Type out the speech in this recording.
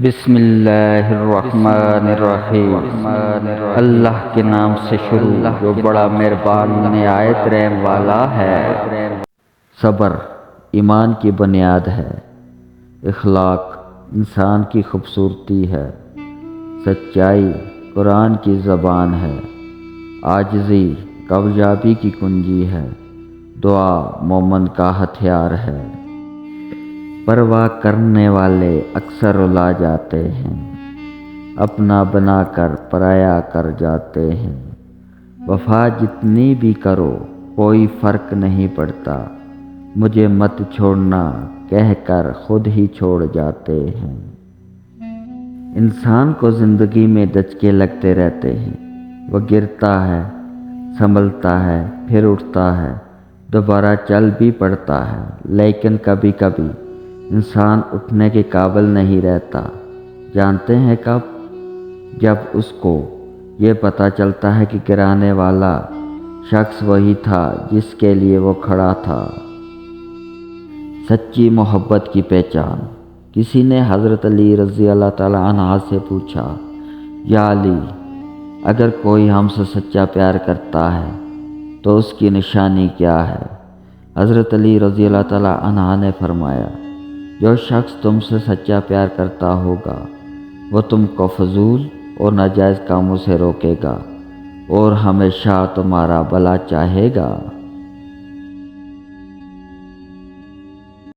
بسم اللہ الرحمن الرحیم۔ اللہ کے نام سے شروع جو بڑا مہربان نہایت رحم والا ہے۔ صبر ایمان کی بنیاد ہے۔ اخلاق انسان کی خوبصورتی ہے۔ سچائی قرآن کی زبان ہے۔ عاجزی کامیابی کی کنجی ہے۔ دعا مومن کا ہتھیار ہے۔ پرواہ کرنے والے اکثر رلا جاتے ہیں، اپنا بنا کر پرایا کر جاتے ہیں۔ وفا جتنی بھی کرو کوئی فرق نہیں پڑتا، مجھے مت چھوڑنا کہہ کر خود ہی چھوڑ جاتے ہیں۔ انسان کو زندگی میں دھچکے لگتے رہتے ہیں، وہ گرتا ہے، سنبھلتا ہے، پھر اٹھتا ہے، دوبارہ چل بھی پڑتا ہے، لیکن کبھی کبھی انسان اٹھنے کے قابل نہیں رہتا۔ جانتے ہیں کب؟ جب اس کو یہ پتہ چلتا ہے کہ گرانے والا شخص وہی تھا جس کے لیے وہ کھڑا تھا۔ سچی محبت کی پہچان۔ کسی نے حضرت علی رضی اللہ تعالی عنہ سے پوچھا، یا علی، اگر کوئی ہم سے سچا پیار کرتا ہے تو اس کی نشانی کیا ہے؟ حضرت علی رضی اللہ تعالی عنہ نے فرمایا، جو شخص تم سے سچا پیار کرتا ہوگا وہ تم کو فضول اور ناجائز کاموں سے روکے گا اور ہمیشہ تمہارا بھلا چاہے گا۔